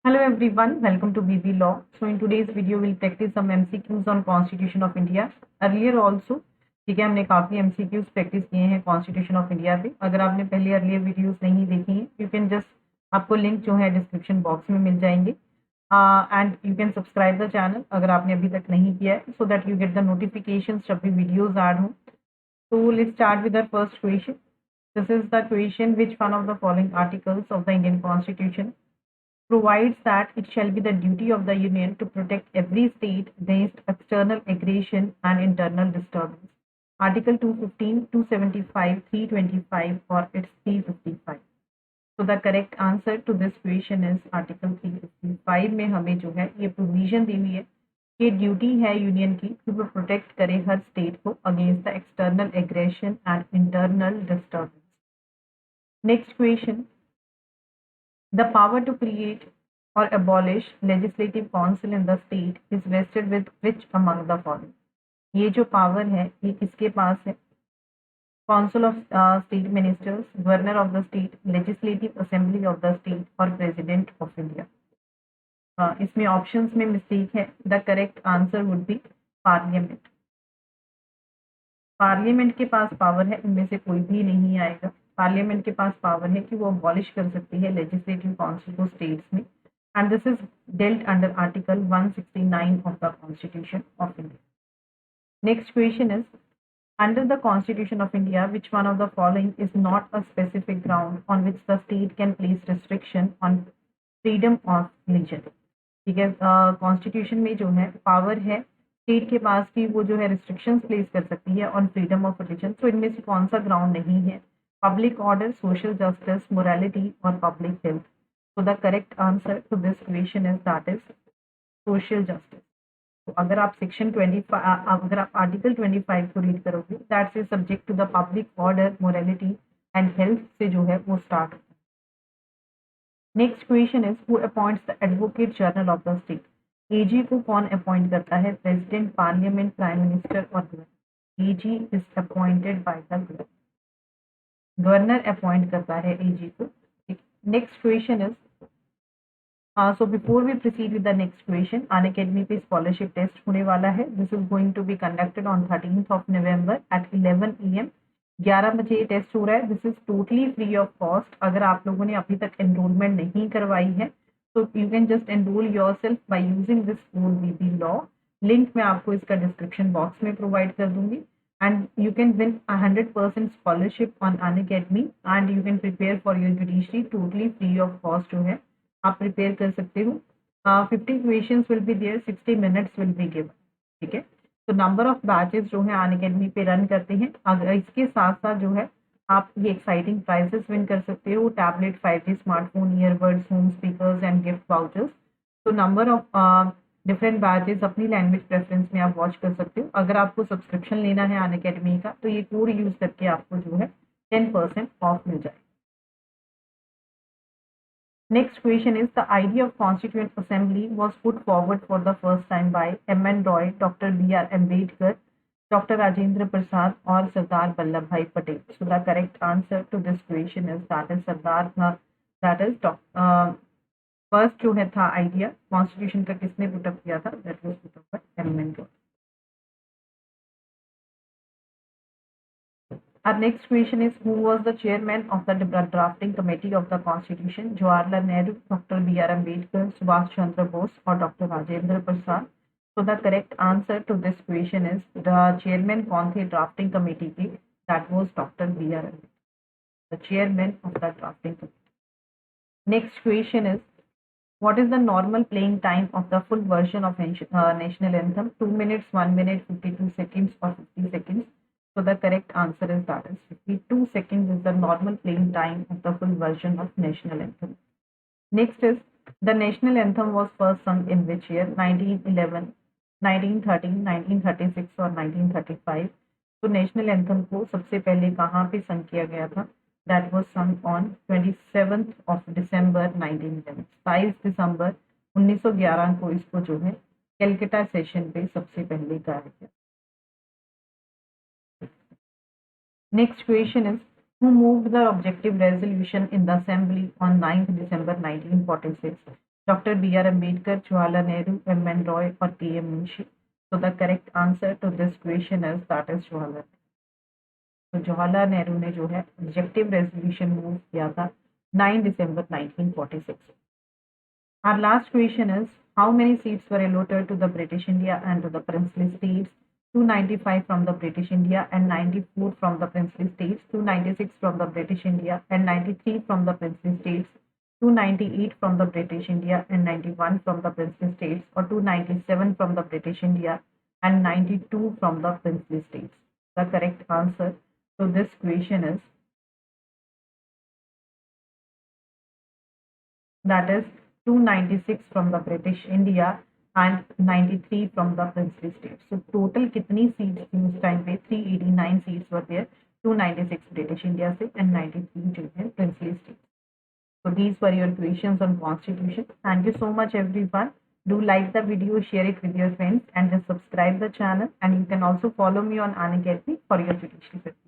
Hello everyone, welcome to BB Law. So in today's video we'll practice some MCQs on Constitution of India. Earlier also, ठीक है, हमने काफी MCQs practice किए हैं constitution of India पे. अगर आपने पहले अर्लियर वीडियोस नहीं देखी हैं, यू कैन जस्ट आपको लिंक जो है डिस्क्रिप्शन बॉक्स में मिल जाएंगे and you can subscribe the channel अगर आपने अभी तक नहीं किया है, so that you get the notification जब भी वीडियोज ऐड हो. So let's start with our first question. This is the question: which one of the following articles of the Indian Constitution provides that it shall be the duty of the Union to protect every state against external aggression and internal disturbance? Article 215, 275, 325, or it's 355. So the correct answer to this question is Article 355 में हमें जो है ये provision दी हुई है कि duty है union की कि वो प्रोटेक्ट करे हर स्टेट को against the external aggression and internal disturbance. Next question: The power to create or abolish legislative council in the state is vested with which among the following? ये जो power है ये किसके पास है? Council of state ministers, governor of the state, legislative assembly of the state और president of India. इसमें options में mistake है. The correct answer would be parliament. Parliament के पास पावर है, इनमें से कोई भी नहीं आएगा. पार्लियामेंट के पास पावर है कि वो अबॉलिश कर सकती है लेजिस्लेटिव काउंसिल को स्टेट्स में, and this is dealt under article 169 of the constitution of India. Next question is: under the constitution of India, which one of the following is not a specific ground on which the state can place restriction on freedom of religion? ठीक है, constitution में जो है power है state के पास कि वो जो है रिस्ट्रिक्शंस प्लेस कर सकती है ऑन फ्रीडम ऑफ रिलीजन. तो इनमें से कौन सा ग्राउंड नहीं है? Public order, social justice, morality और public health. So the correct answer to this question is that is social justice. तो अगर आप सेक्शन 25 अगर आप आर्टिकल 25 को रीड करोगे, that's is subject to the public order, morality and health से जो है वो स्टार्ट होता है. Next question is: who appoints the advocate general of the state? AG को कौन अपॉइंट करता है? प्रेसिडेंट, पार्लियामेंट, प्राइम मिनिस्टर और governor. AG is appointed by the governor. Governor appoint करता है एजी को. Next question is so before we proceed with the next question, Unacademy पे scholarship test होने वाला है. This is going to be conducted on 13th of November at 11 AM. 11 बजे ये test हो रहा है. This is totally free of cost. अगर आप लोगों ने अभी तक एनरोलमेंट नहीं करवाई है तो you can just enrol yourself by using this code BB law. Link मैं आपको इसका डिस्क्रिप्शन बॉक्स में प्रोवाइड कर दूंगी and you can win 100% scholarship on Unacademy and you can prepare for your judiciary totally free of cost जो है आप prepare कर सकते हो. 50 questions will be there, 60 minutes will be given. ठीक है, तो नंबर ऑफ बैचेस जो है अनअकैडमी पे रन करते हैं. अगर इसके साथ साथ जो है आप ये एक्साइटिंग प्राइजेस विन कर सकते हो: tablet, 5G smartphone, earbuds, home speakers and gift vouchers. तो नंबर ऑफ डिफरेंट बैचेस अपनी लैंग्वेज प्रेफरेंस में आप वॉच कर सकते हो. अगर आपको सब्सक्रिप्शन लेना है अनअकैडमी का तो ये कोड यूज करके आपको जो है 10% ऑफ मिल जाए. Next question is: the idea of Constituent Assembly was put forward for the first time by M.N. Roy, Dr. B.R. Ambedkar, Dr. Rajendra Prasad or Sardar Vallabhbhai Patel. So the correct answer to this question is that is first जो है था idea constitution का किसने put up किया था? That was put up by M.N. Roy. Our next question is: who was the chairman of the drafting committee of the Constitution? Jawaharlal Nehru, Dr. B.R. Ambedkar, Subhash Chandra Bose or Dr. Rajendra Prasad? So the correct answer to this question is the chairman कौन थे drafting committee के? That was Dr. B.R. Ambedkar, the chairman of the drafting committee. Next question is: what is the normal playing time of the full version of national anthem? 2 minutes, 1 minute, 52 seconds or 50 seconds? So the correct answer is that is 52 seconds is the normal playing time of the full version of national anthem. Next is: the national anthem was first sung in which year? 1911, 1913, 1936 or 1935? तो national anthem को सबसे पहले कहाँ पे संग किया गया था? That was sung on 27th of December 1911. 22 दिसंबर 1911 को इसको जो है कैलकाटा सेशन पे सबसे पहले गाया गया. Next question is: who moved the objective resolution in the assembly on 9th December 1946? Dr. B.R. Ambedkar, Jawaharlal Nehru, M.N. Roy, or T.M. Munshi? So the correct answer to this question is that is Jawaharlal. तो जवाहरलाल नेहरू ने जो है objective resolution move किया था 9 दिसंबर 1946. Our last question is, how many seats were allotted to the British India and to the princely states? 295 from the British India and 94 from the princely states, 296 from the British India and 93 from the princely states, 298 from the British India and 91 from the princely states, or 297 from the British India and 92 from the princely states. The correct answer to this question is, that is 296 from the British India and 93 from the princely states. So total कितनी seats थी उस time पे? 389 seats were there. 296 British India से and 93 जो है princely states. So these were your questions on constitution. Thank you so much everyone. Do like the video, share it with your friends, and just subscribe the channel. And you can also follow me on Unacademy for your judicial prep.